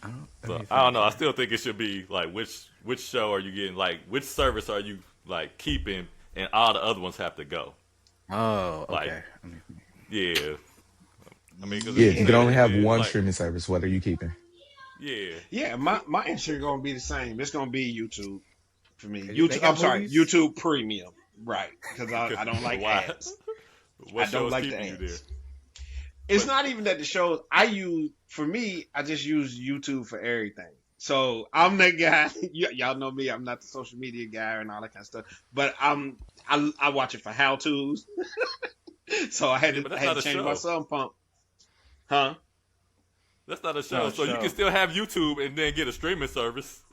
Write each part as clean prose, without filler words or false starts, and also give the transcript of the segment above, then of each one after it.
I don't. Let So me I don't think know. I here. still think it should be like which show are you getting? Like which service are you like keeping, and all the other ones have to go. Oh, Like okay. Let me think. yeah, I mean because Yeah, if you if you could put it only in have there, one like streaming service, what are you keeping? yeah, Yeah, my answer gonna be the same. It's gonna be YouTube for me. They YouTube. got I'm sorry, movies. YouTube Premium. Right, because because I don't like why? ads. I What show don't is like the keeping you there? ads. It's But not even that the shows I use for me. I just use YouTube for everything. So I'm that guy. Y'all know me. I'm not the social media guy and all that kind of stuff. But I watch it for how tos. So yeah, but I that's had not to a change my show. sum pump. Huh? That's not a It's not show. a So you can show. still have YouTube and then get a streaming service.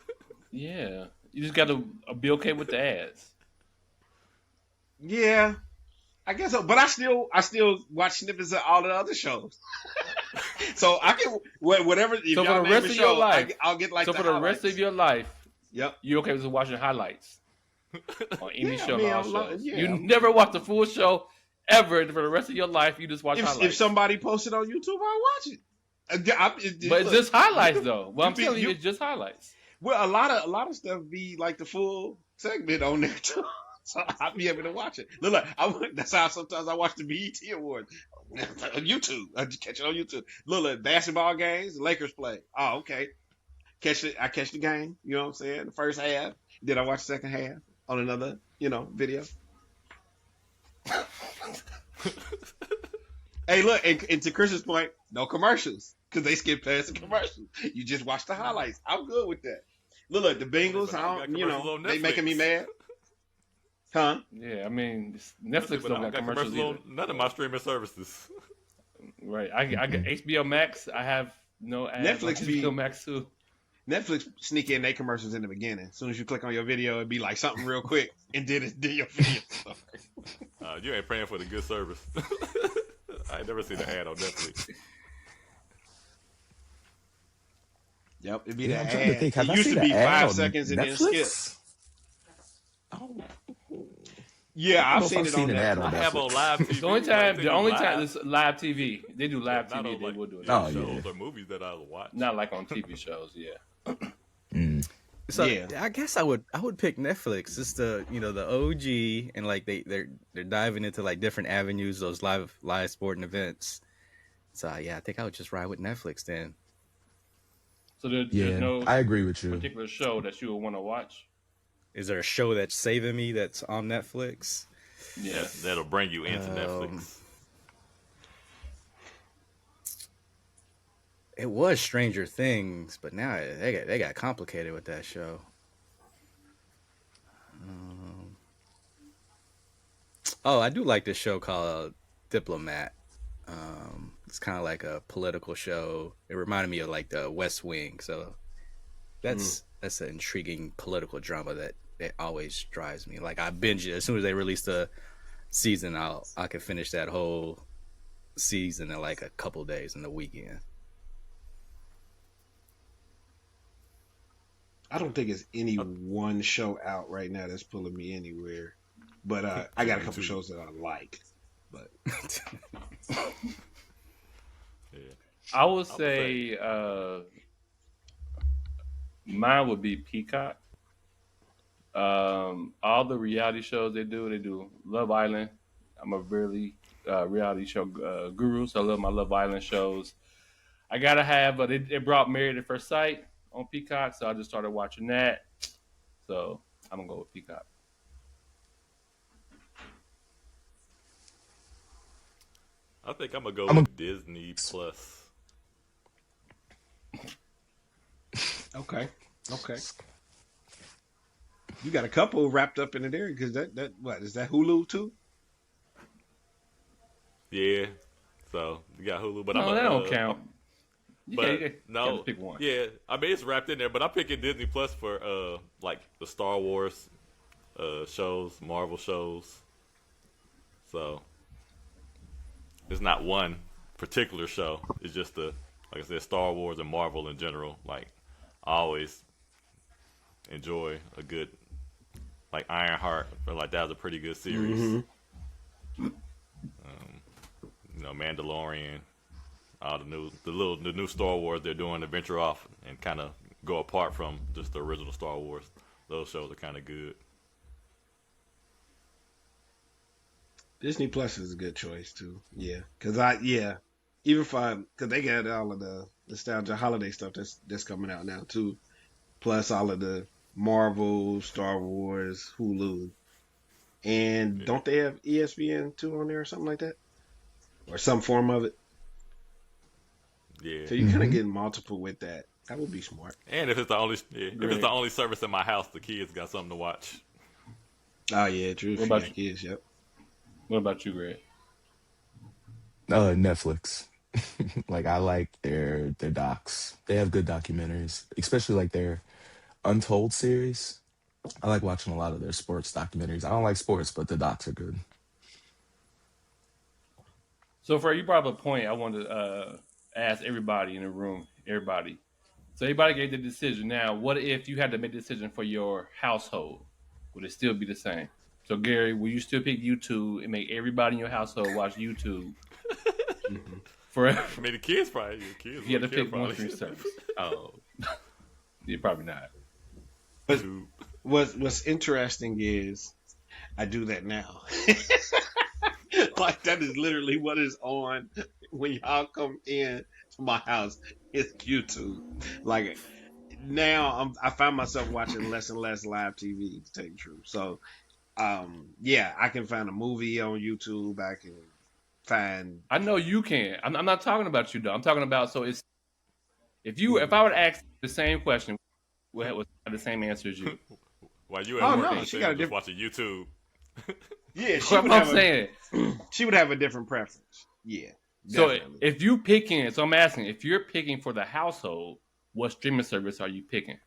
Yeah, you just got to be okay with the ads. Yeah, I guess so. But I still watch snippets of all the other shows. So I can whatever if So for y'all the name a rest of your show, life, I'll get like so the for the rest of highlights. your life, Yep. you okay with watching highlights on any Yeah, I show and mean, all shows. You yeah. never watch the full show ever for the rest of your life. You just watch If highlights. somebody posted on YouTube, I'll watch it. But it's Look, just highlights, though. Well, you I'm be telling you, you it's just highlights. well a lot of stuff be like the full segment on there too. So I'll be able to watch it. Look, that's how sometimes I watch the BET Awards on YouTube. I just catch it on YouTube. Look, basketball games, the Lakers play. Oh, okay. Catch it. I catch the game. You know what I'm saying? The first half. Then I watch the second half on another, video. Hey, look, and to Chris's point, no commercials because they skip past the commercials. You just watch the highlights. I'm good with that. Look, the Yeah, Bengals. but I don't got commercials on They making me Netflix. mad, huh? Yeah, I mean, I said, Netflix but I don't don't got got commercials commercials either. on none of my streaming services. Right. I got HBO Max. I have no ads on Netflix HBO be Max too. Netflix sneak in their commercials in the beginning. As soon as you click on your video, it'd be like something real quick, and then your video. You ain't paying for the good service. I ain't never seen an ad on Netflix. Yep, it'd be Yeah, the I'm trying to ad. think. It Have I used seen to an be ad 5 seconds on and then skip. Netflix? Oh, Yeah, I don't I've know if seen I've it seen on an ad Netflix. on I have on Netflix. live TV. The only Like, time, they the do only time live, is live TV. They do live but not TV. on They like will do it. yeah, Oh, yeah. shows or movies that I watch. Not like on TV shows. Yeah. Mm. So Yeah. I guess I would pick Netflix. It's the OG, and like they're diving into like different avenues, those live sporting events. So yeah, I think I would just ride with Netflix then. So there's Yeah, no I agree with you. particular show that you would want to watch. Is there a show that's saving me that's on Netflix? Yeah. That'll bring you into Um, Netflix. It was Stranger Things, but now they got complicated with that show. Um, oh, I do like this show called Diplomat. It's kind of like a political show. It reminded me of like the West Wing, so that's an intriguing political drama that always drives me. Like I binge it as soon as they release the season. I can finish that whole season in like a couple days in the weekend. I don't think it's any one show out right now that's pulling me anywhere. But I got a couple shows that I like. But Yeah. I would say mine would be Peacock. All the reality shows they do Love Island. I'm a really reality show guru, so I love my Love Island shows. I gotta have, but it brought Married at First Sight on Peacock, so I just started watching that. So I'm gonna go with Peacock. I think I'm gonna go I'm a, with Disney Plus. okay. You got a couple wrapped up in there because that what is that Hulu too? Yeah. So you got Hulu, but No, that don't count. But You no, gotta pick one. yeah. I mean it's wrapped in there, but I'm picking Disney Plus for like the Star Wars shows, Marvel shows. So it's not one particular show. It's just like I said, Star Wars and Marvel in general. Like I always enjoy a good like Ironheart. I feel like that was a pretty good series. Mm-hmm. Mandalorian. all the new Star Wars they're doing to venture off and kind of go apart from just the original Star Wars. Those shows are kind of good. Disney Plus is a good choice too. Yeah, because even for because they got all of the nostalgia holiday stuff that's coming out now too. Plus all of the Marvel, Star Wars, Hulu, and Yeah. don't they have ESPN too on there or something like that, or some form of it? Yeah. So you kind of get multiple with that. That would be smart. And if it's the only if it's Right. the only service in my house, the kids got something to watch. Oh yeah, true. What about For kids? Yep. What about you, Greg? Netflix. Like I like their docs. They have good documentaries, especially like their Untold series. I like watching a lot of their sports documentaries. I don't like sports, but the docs are good. So, for you brought up a point I wanted to ask everybody in the room. Everybody. So, everybody gave the decision. Now, what if you had to make a decision for your household? Would it still be the same? So, Gary, will you still pick YouTube and make everybody in your household watch YouTube hmm forever? I mean, the kids probably. The kids If you had to would care pick one probably. stream service. Oh, yeah, probably not. But YouTube. what's interesting is I do that now. Like that is literally what is on when y'all come in to my house. It's YouTube. Like now, I find myself watching less and less live TV. To tell you the truth, so yeah, I can find a movie on YouTube. I can find. I know you can. I'm not talking about you though. I'm talking about it's if I would ask the same question, we'll have the same answer as you. While you Oh at work, no, she got a just different. watching YouTube. Yeah, she What would I'm have saying. she would have a different preference. Yeah, So definitely. if you picking, so I'm asking, if you're picking for the household, what streaming service are you picking?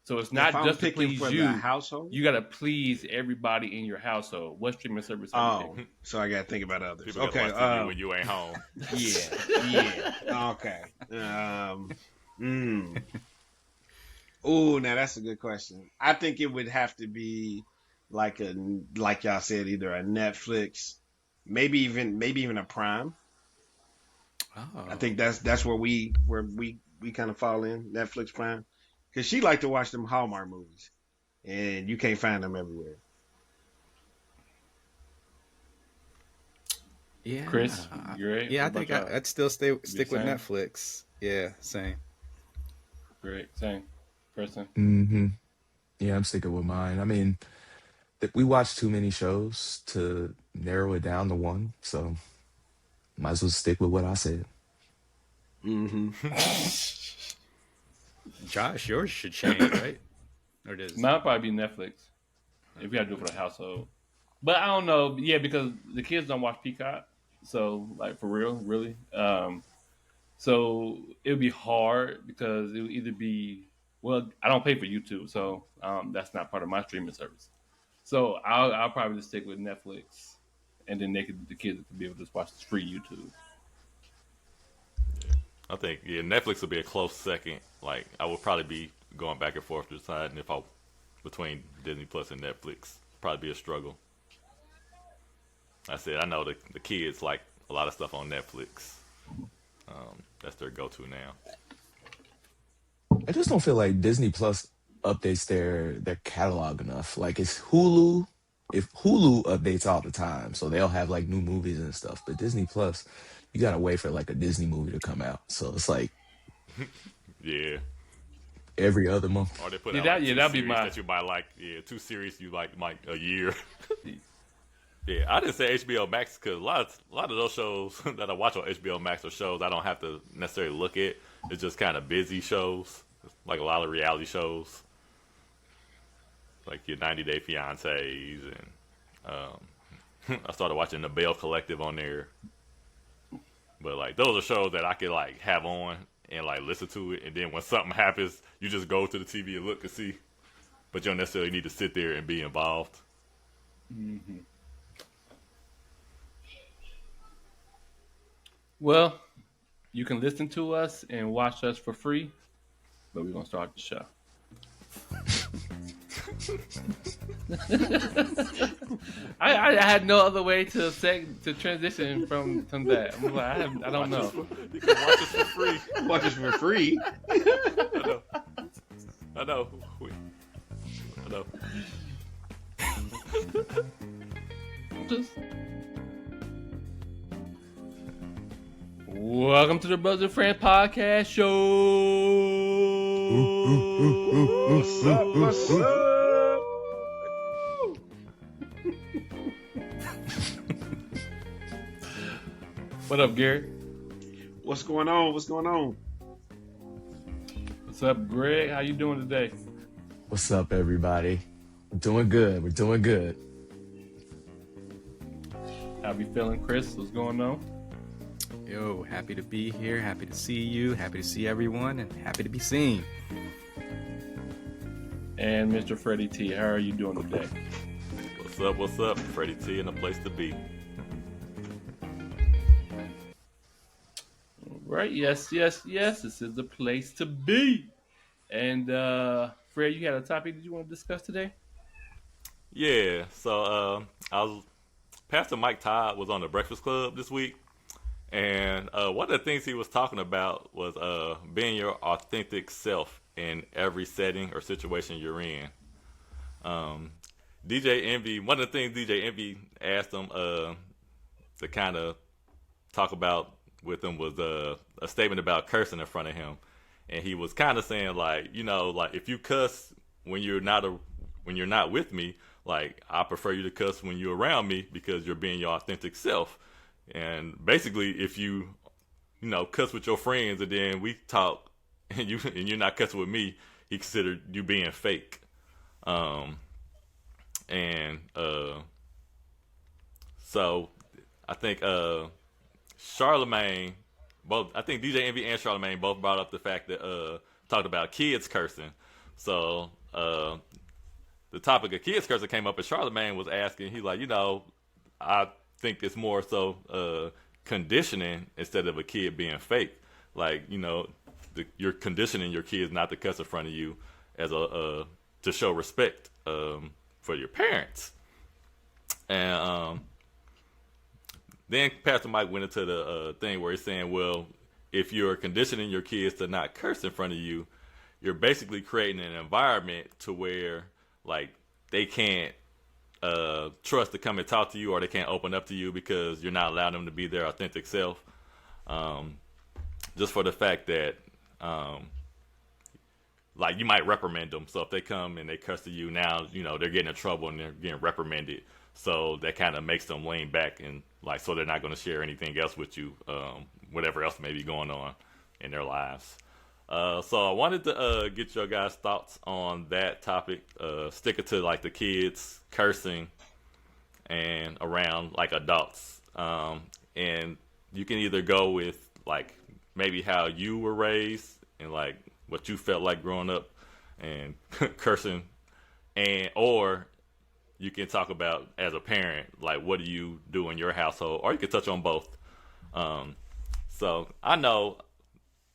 So it's If not I'm just to picking please for you. the household, You got to please everybody in your household. What streaming service are you oh, picking? so I got to think about others. People gotta Okay, watch TV when you ain't home. yeah, okay. Mm. Oh, now that's a good question. I think it would have to be like y'all said, either a Netflix, maybe even a Prime. Oh, I think that's where we kind of fall in Netflix Prime, because she like to watch them Hallmark movies, and you can't find them everywhere. yeah. Chris, great. Yeah, I What think about y'all? I'd still stick with same? Netflix. Yeah, same. Great, same person. Hmm. Yeah, I'm sticking with mine. I mean, we watch too many shows to narrow it down to one, so might as well stick with what I said. Mm-hmm. Josh, yours should change, right? Or does? Mine would probably be Netflix if we had to do it for the household. But I don't know. Yeah, because the kids don't watch Peacock, so like for real, really. So it would be hard because it would either be I don't pay for YouTube, so that's not part of my streaming service. So I'll probably just stick with Netflix, and then the kids could be able to just watch free YouTube. I think Netflix would be a close second. Like I would probably be going back and forth deciding if I between Disney Plus and Netflix. Probably be a struggle. I said I know the kids like a lot of stuff on Netflix. That's their go-to now. I just don't feel like Disney Plus updates their catalog enough. Like it's Hulu. If Hulu updates all the time, so they'll have like new movies and stuff. But Disney Plus, you gotta wait for like a Disney movie to come out. So it's like Yeah. every other month. Or they put Yeah, out that- like yeah, two that'd be series my- that you might like. Yeah, two series you like a year. Yeah, I didn't say HBO Max because a lot of those shows that I watch on HBO Max are shows I don't have to necessarily look at. It's just kind of busy shows, like a lot of reality shows, like your 90 Day Fiancés, and I started watching the Bell Collective on there. But like those are shows that I could like have on and like listen to it, and then when something happens, you just go to the TV and look and see. But you don't necessarily need to sit there and be involved. Well, you can listen to us and watch us for free, but we're gonna start the show. I had no other way to transition from that. I'm like, I don't know. You can watch us for free. Watch this for free. I know. I know. I know. Just... Welcome to the Brothers and Friends Podcast Show. What's up? What's up? What up, Gary? What's going on? What's going on? What's up, Greg? How you doing today? What's up, everybody? We're doing good. We're doing good. How you feeling, Chris? What's going on? Yo, happy to be here. Happy to see you. Happy to see everyone, and happy to be seen. And Mr. Freddie T, how are you doing today? What's up? What's up? Freddie T in a place to be. Right, yes. This is the place to be. And Fred, you had a topic that you want to discuss today? Yeah. So Pastor Mike Todd was on the Breakfast Club this week, and one of the things he was talking about was being your authentic self in every setting or situation you're in. DJ Envy, one of the things DJ Envy asked him to kind of talk about with him was a statement about cursing in front of him, and he was kind of saying like, you know, like if you cuss when you're not with me, like I prefer you to cuss when you're around me because you're being your authentic self. And basically, if you know, cuss with your friends and then we talk and you're not cussing with me, he considered you being fake. So I think Charlemagne, I think DJ Envy and Charlemagne both brought up the fact that talked about kids cursing. So the topic of kids cursing came up, and Charlemagne was asking, he's like, you know, I think it's more so conditioning instead of a kid being fake. Like, you know, you're conditioning your kids not to cuss in front of you as to show respect for your parents. And then Pastor Mike went into the thing where he's saying, well, if you're conditioning your kids to not curse in front of you, you're basically creating an environment to where like they can't trust to come and talk to you, or they can't open up to you because you're not allowing them to be their authentic self. Just for the fact that like you might reprimand them. So if they come and they cuss to you, now, you know, they're getting in trouble and they're getting reprimanded. So that kind of makes them lean back and like, so they're not going to share anything else with you, whatever else may be going on in their lives. So I wanted to get your guys' thoughts on that topic, sticking to like the kids cursing and around like adults. And you can either go with like maybe how you were raised and like what you felt like growing up and cursing, or you can talk about as a parent, like what do you do in your household, or you can touch on both. So I know,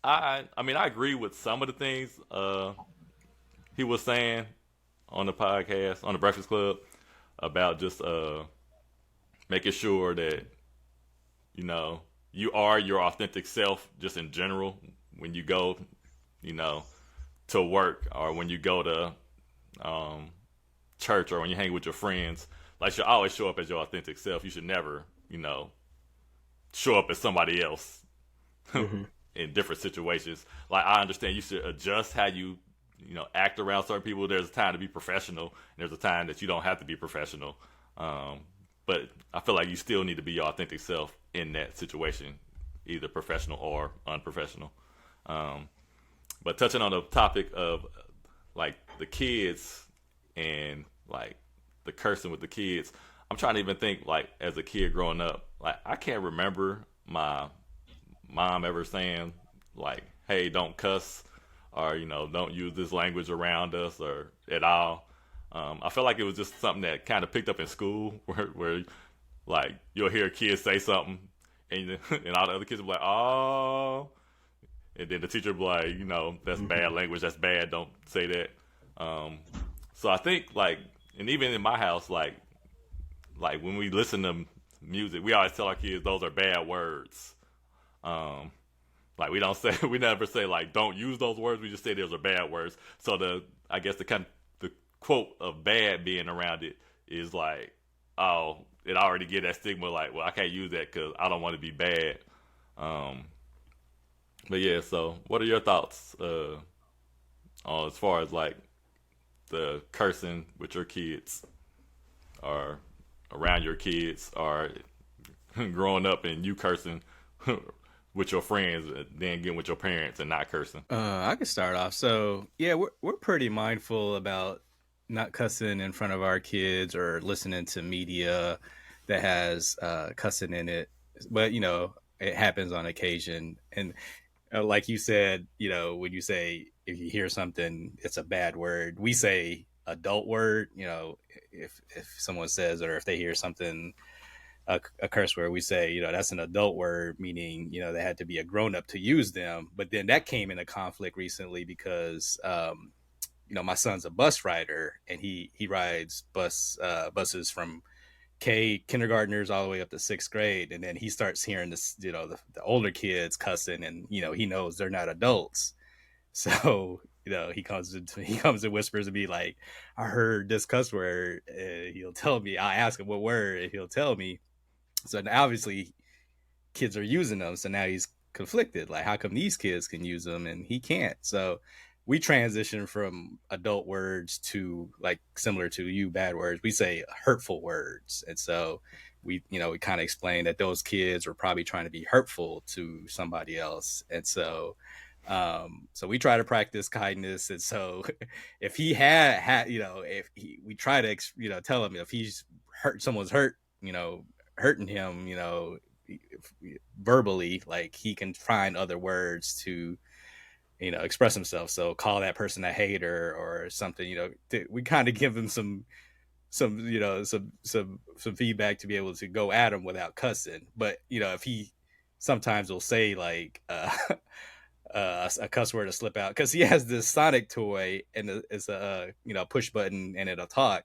I mean, I agree with some of the things he was saying on the podcast, on the Breakfast Club, about just making sure that, you know, you are your authentic self just in general when you go, you know, to work, or when you go to church, or when you hang with your friends. Like, you should always show up as your authentic self. You should never, you know, show up as somebody else. Mm-hmm. In different situations. Like, I understand you should adjust how you know, act around certain people. There's a time to be professional, and there's a time that you don't have to be professional. But I feel like you still need to be your authentic self in that situation, either professional or unprofessional. But touching on the topic of like the kids and like the cursing with the kids, I'm trying to even think, like, as a kid growing up, like I can't remember my mom ever saying like, hey, don't cuss, or, you know, don't use this language around us, or at all. I feel like it was just something that kind of picked up in school where like you'll hear kids say something and all the other kids will be like, oh, and then the teacher will be like, you know, that's bad language, that's bad, don't say that. So I think like, and even in my house, like when we listen to music, we always tell our kids those are bad words. Um, like we don't say, we never say like don't use those words. We just say those are bad words. So I guess the quote of bad being around it is like, oh, it already get that stigma. Like, well, I can't use that because I don't want to be bad. Um, but yeah, so what are your thoughts on as far as like the cursing with your kids or around your kids or growing up and you cursing with your friends, then getting with your parents and not cursing? I can start off. So yeah, we're pretty mindful about not cussing in front of our kids or listening to media that has cussing in it. But it happens on occasion. And like you said, when you say if you hear something, it's a bad word. We say adult word. If someone says or if they hear something a curse word, we say, that's an adult word, meaning, they had to be a grown up to use them. But then that came into conflict recently because, my son's a bus rider and he rides buses from kindergartners all the way up to sixth grade. And then he starts hearing this, the older kids cussing and, he knows they're not adults. So, he comes and whispers to me like, I heard this cuss word. He'll tell me, I ask him what word and he'll tell me. So now obviously kids are using them. So now he's conflicted. Like, how come these kids can use them and he can't? So we transition from adult words to like similar to you, bad words. We say hurtful words. And so we kind of explain that those kids were probably trying to be hurtful to somebody else. And so we try to practice kindness. And so if he had, we try to, tell him if he's someone's hurting him, verbally, like he can find other words to, express himself. So call that person a hater or something, we kind of give him some feedback to be able to go at him without cussing. But, if he sometimes will say like, a cuss word to slip out because he has this Sonic toy and it's a push button and it'll talk.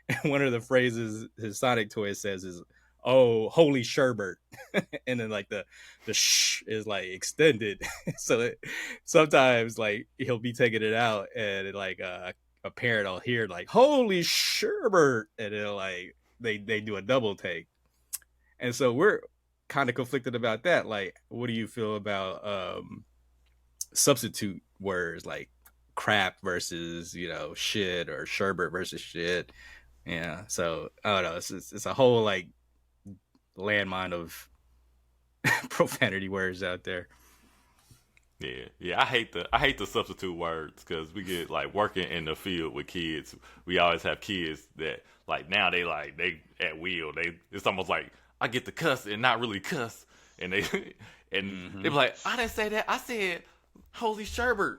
And one of the phrases his Sonic toy says is, "Oh, holy sherbert," and then like the shh is like extended, so sometimes like he'll be taking it out and like a parent will hear like "holy sherbert," and it'll like they do a double take, and so we're kind of conflicted about that. Like, what do you feel about substitute words like crap versus shit or sherbert versus shit? Yeah, so I don't know. It's a whole like landmine of profanity words out there. Yeah, yeah. I hate the substitute words because we get like working in the field with kids. We always have kids that they at will. It's almost like I get to cuss and not really cuss, and they and they be like, I didn't say that. I said holy sherbert,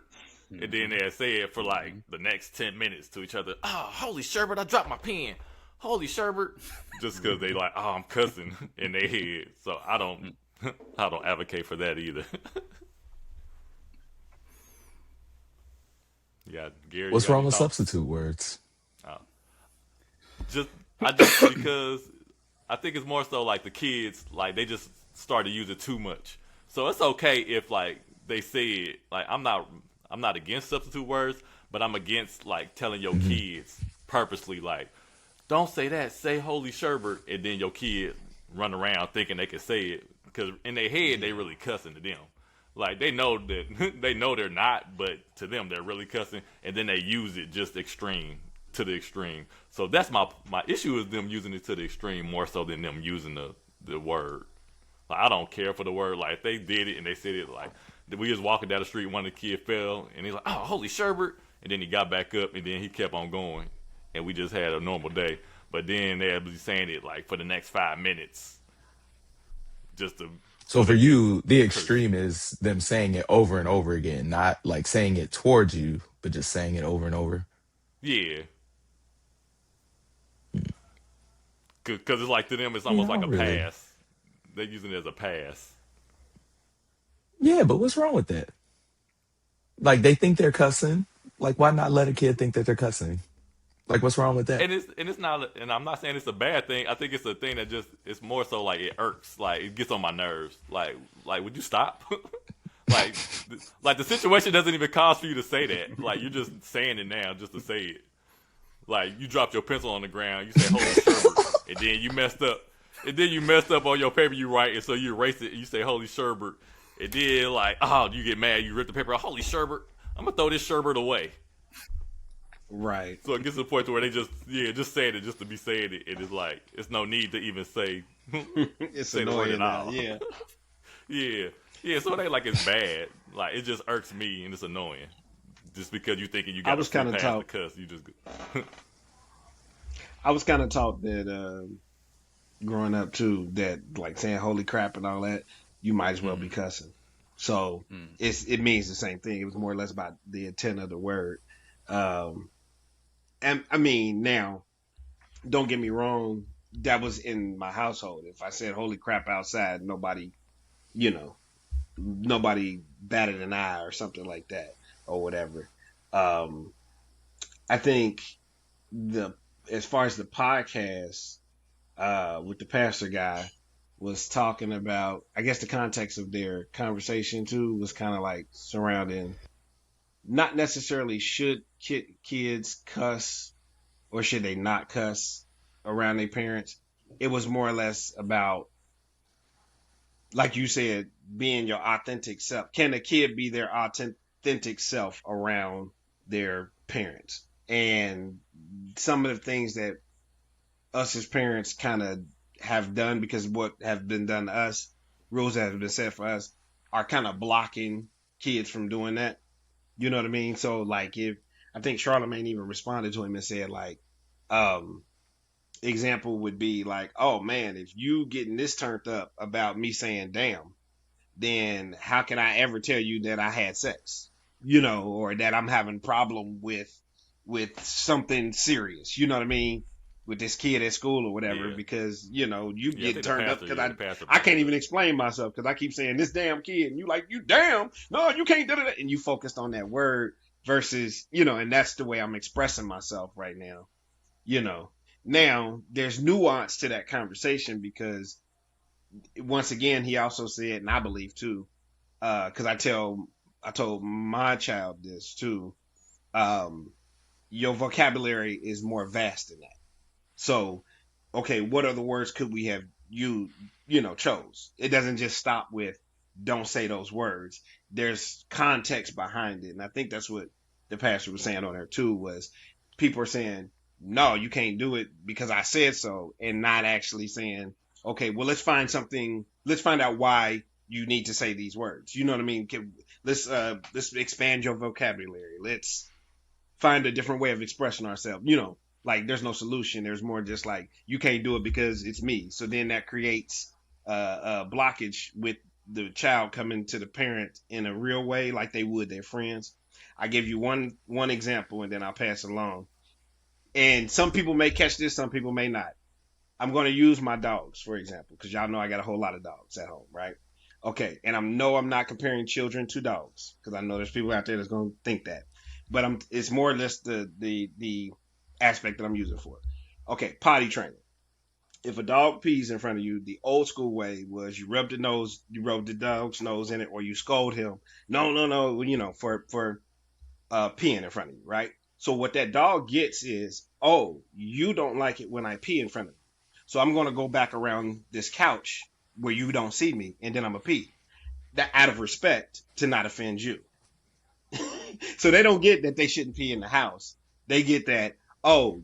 and then they say it for like the next 10 minutes to each other. Oh, holy sherbert! I dropped my pen. Holy sherbert! Just because they like, oh, I'm cussing in their head. So I don't advocate for that either. Yeah, Gary. You What's got wrong any with thoughts? substitute words? Oh. Just I just because I think it's more so like the kids like they just start to use it too much. So it's okay if like they say it. Like I'm not against substitute words, but I'm against like telling your kids purposely like don't say that, say holy sherbert, and then your kid run around thinking they can say it because in their head they really cussing to them. Like they know that they know they're not, but to them they're really cussing, and then they use it just extreme to the extreme. So that's my issue is them using it to the extreme more so than them using the word. Like I don't care for the word. Like if they did it and they said it like we was walking down the street, one of the kids fell, and he's like, "Oh, holy sherbert!" And then he got back up, and then he kept on going, and we just had a normal day. But then they'll be saying it like for the next 5 minutes, just to So so for they get you, the cursed. extreme is them saying it over and over again, not like saying it towards you, but just saying it over and over. Yeah, because it's like to them, it's Yeah, almost I like don't a really. pass. They're using it as a pass. Yeah, but what's wrong with that? Like they think they're cussing. Like why not let a kid think that they're cussing? Like, what's wrong with that? it's not, and I'm not saying it's a bad thing. I think it's a thing that just it's more so like it irks, like it gets on my nerves. Like would you stop? like like the situation doesn't even cause for you to say that. Like you're just saying it now just to say it. Like you dropped your pencil on the ground, you say holy sherbert, and then you messed up. And then you messed up on your paper you write, and so you erase it and you say holy sherbert. And then like, oh, you get mad, you rip the paper out, holy sherbert, I'm gonna throw this sherbert away. Right. So it gets to the point where they just saying it just to be saying it, and it's like it's no need to even say It's say the word annoying at now. all. Yeah. yeah. So it ain't like it's bad. Like it just irks me and it's annoying. Just because you thinking you I got was a free kinda pass taught- to cuss, you just I was kind of taught that growing up too, that like saying holy crap and all that, you might as well be cussing. So it means the same thing. It was more or less about the intent of the word. And I mean, now, don't get me wrong, that was in my household. If I said holy crap outside, nobody, nobody batted an eye or something like that or whatever. I think as far as the podcast, with the pastor guy was talking about, I guess the context of their conversation too was kind of like surrounding not necessarily should kids cuss or should they not cuss around their parents. It was more or less about, like you said, being your authentic self. Can a kid be their authentic self around their parents? And some of the things that us as parents kind of have done, because what have been done to us, rules that have been set for us, are kind of blocking kids from doing that. You know what I mean? So like, if I think Charlamagne even responded to him and said like, example would be like, oh man, if you getting this turned up about me saying damn, then how can I ever tell you that I had sex? Or that I'm having problem with something serious. You know what I mean? With this kid at school or whatever, Yeah. because you I get think turned up the because pastor I can't even explain myself because I keep saying this damn kid, and you like, you damn, no, you can't do that, and you focused on that word versus and that's the way I'm expressing myself right now. Now there's nuance to that conversation because once again he also said, and I believe too, because I told my child this too. Your vocabulary is more vast than that. So, okay, what other words could we have chose? It doesn't just stop with don't say those words. There's context behind it. And I think that's what the pastor was saying on there too, was people are saying, no, you can't do it because I said so, and not actually saying, okay, well, let's find out why you need to say these words. You know what I mean? Let's expand your vocabulary. Let's find a different way of expressing ourselves. Like there's no solution. There's more just like, you can't do it because it's me. So then that creates a blockage with the child coming to the parent in a real way, like they would their friends. I give you one example and then I'll pass it along. And some people may catch this, some people may not. I'm going to use my dogs, for example, because y'all know I got a whole lot of dogs at home, right? Okay, and I'm not comparing children to dogs, because I know there's people out there that's going to think that. But it's more or less the aspect that I'm using for it. Okay, potty training. If a dog pees in front of you, the old school way was you rub the dog's nose in it, or you scold him. No, for peeing in front of you, right? So what that dog gets is, oh, you don't like it when I pee in front of you. So I'm going to go back around this couch where you don't see me, and then I'm going to pee. That out of respect to not offend you. So they don't get that they shouldn't pee in the house. They get that, oh,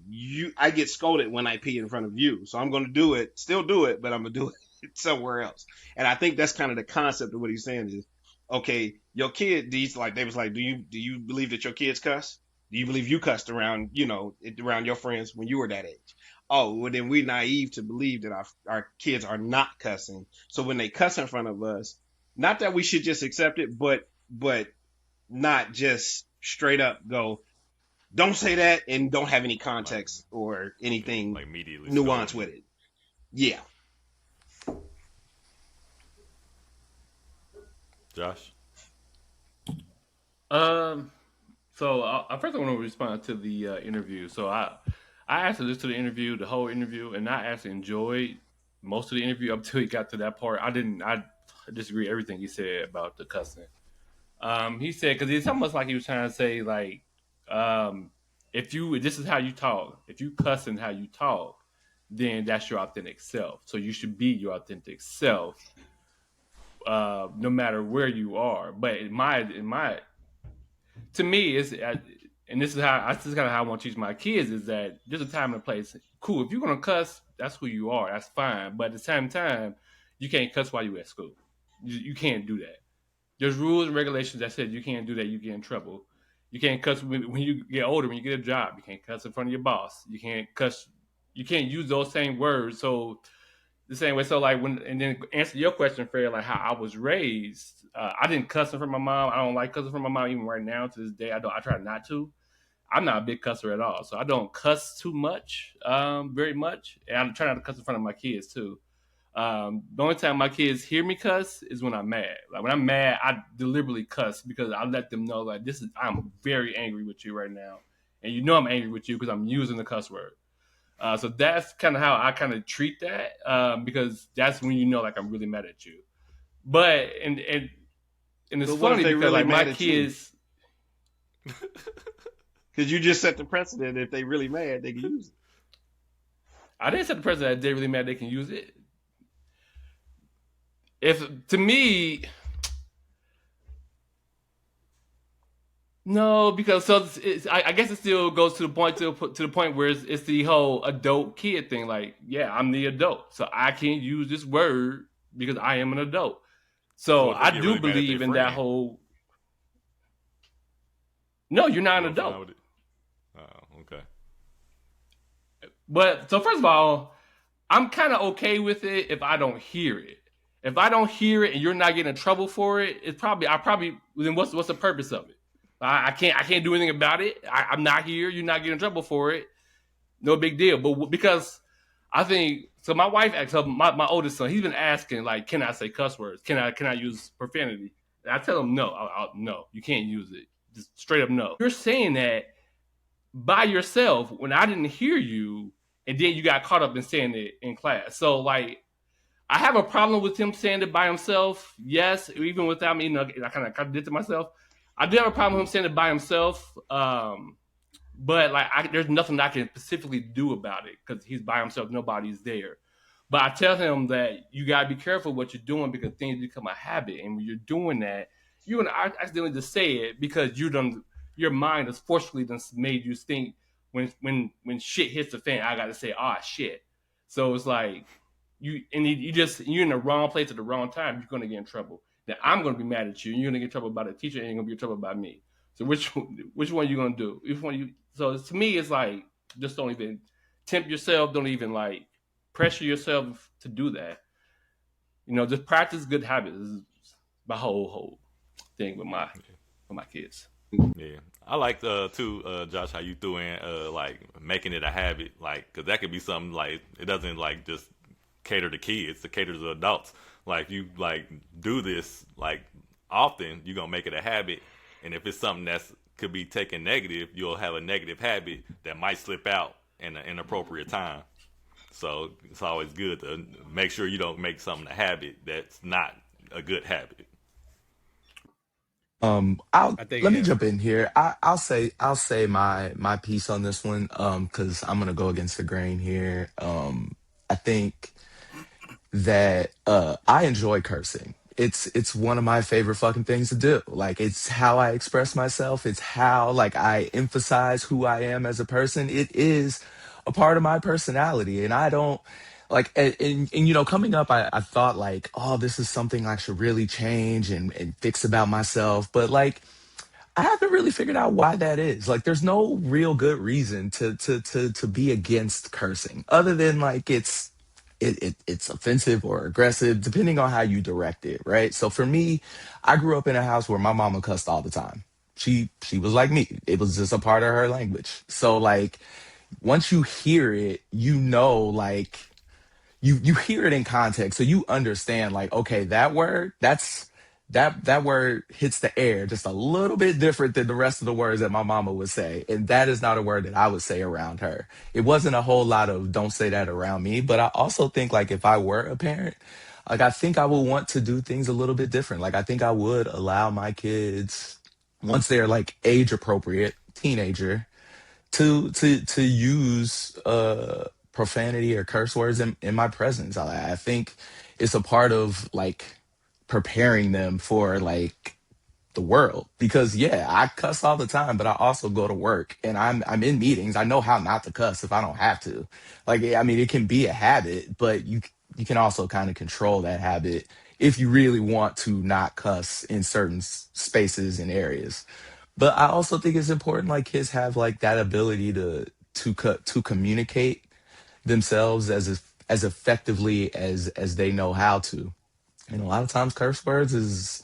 I get scolded when I pee in front of you. So I'm going to still do it, but I'm going to do it somewhere else. And I think that's kind of the concept of what he's saying is, okay, your kid, they was like, do you believe that your kids cuss? Do you believe you cussed around your friends when you were that age? Oh, well then we're naive to believe that our kids are not cussing. So when they cuss in front of us, not that we should just accept it, but not just straight up go, don't say that, and don't have any context or anything like immediately nuance with it. Yeah. Josh. So first, I want to respond to the interview. So I actually listened to the interview, the whole interview, and I actually enjoyed most of the interview up till he got to that part. I disagree with everything he said about the cussing. He said because it's almost like he was trying to say like, if you this is how you talk, if you cussing how you talk, then that's your authentic self. So you should be your authentic self, no matter where you are. But in my to me is and this is kind of how I want to teach my kids is that there's a time and a place. Cool, if you're gonna cuss, that's who you are. That's fine. But at the same time, you can't cuss while you're at school. You can't do that. There's rules and regulations that said you can't do that. You get in trouble. You can't cuss when you get older. When you get a job, you can't cuss in front of your boss. You can't cuss. You can't use those same words. So the same way. So like when and then answer your question, Fred, like how I was raised. I didn't cuss in front of my mom. I don't like cussing from my mom even right now to this day. I don't. I try not to. I'm not a big cusser at all, so I don't cuss too much, very much. And I'm trying not to cuss in front of my kids too. The only time my kids hear me cuss is when I'm mad. Like when I'm mad, I deliberately cuss because I let them know like I'm very angry with you right now, and you know I'm angry with you because I'm using the cuss word. So that's kind of how I kind of treat that because that's when you know like I'm really mad at you. But and it's But what if funny they because really like my mad at you? kids, Because you just set the precedent. If they really mad, they can use it. I didn't set the precedent that they're really mad they can use it. If to me, no, because I guess it still goes to the point where it's the whole adult kid thing. Like, yeah, I'm the adult, so I can't use this word because I am an adult. So So what if they I get do really mad at their believe in that friend? whole. No, you're not You an don't fine adult. with it? Oh, okay. But so first of all, I'm kind of okay with it if I don't hear it. If I don't hear it and you're not getting in trouble for it, it's probably I probably then what's the purpose of it? I can't do anything about it. I'm not here. You're not getting in trouble for it. No big deal. But because I think so, my wife asked my oldest son. He's been asking like, can I say cuss words? Can I use profanity? And I tell him no. No, you can't use it. Just straight up no. You're saying that by yourself when I didn't hear you, and then you got caught up in saying it in class. So like I have a problem with him saying it by himself. Yes, even without me, I kind of did to myself. I do have a problem with him saying it by himself. But like, there's nothing I can specifically do about it because he's by himself. Nobody's there. But I tell him that you gotta be careful what you're doing because things become a habit, and when you're doing that, you and I accidentally just say it because your mind has forcefully done made you think when shit hits the fan, I gotta say, ah, shit. So it's like you're in the wrong place at the wrong time. You're gonna get in trouble. Then I'm gonna be mad at you, and you're gonna get in trouble by the teacher, and you're gonna be in trouble by me. So which one you gonna do? Which one you? So to me, it's like just don't even tempt yourself. Don't even like pressure yourself to do that. Just practice good habits. This is my whole thing with my kids. Yeah, I like too, Josh, how you threw in like making it a habit, like because that could be something like it doesn't like just cater to kids, it caters to adults. Like you like do this like often, you're gonna make it a habit, and if it's something that's could be taken negative, you'll have a negative habit that might slip out in an inappropriate time. So it's always good to make sure you don't make something a habit that's not a good habit. I'll I think let me if jump in here. I'll say my piece on this one. Because I'm gonna go against the grain here. I think that I enjoy cursing. It's one of my favorite fucking things to do. Like it's how I express myself. It's how like I emphasize who I am as a person. It is a part of my personality, and I don't like and coming up I thought like, oh, this is something I should really change and fix about myself, but like I haven't really figured out why that is. Like, there's no real good reason to be against cursing, other than like it's offensive or aggressive, depending on how you direct it, right? So for me, I grew up in a house where my mama cussed all the time. She was like me. It was just a part of her language. So like once you hear it, like you hear it in context, so you understand like, okay, that word, that word hits the air just a little bit different than the rest of the words that my mama would say. And that is not a word that I would say around her. It wasn't a whole lot of don't say that around me, but I also think like if I were a parent, like I think I would want to do things a little bit different. Like I think I would allow my kids once they're like age appropriate, teenager, to use profanity or curse words in my presence. I think it's a part of like preparing them for like the world because yeah, I cuss all the time, but I also go to work and I'm in meetings. I know how not to cuss if I don't have to. Like I mean, it can be a habit, but you can also kind of control that habit if you really want to not cuss in certain spaces and areas. But I also think it's important like kids have like that ability to communicate themselves as effectively as they know how to. And a lot of times curse words is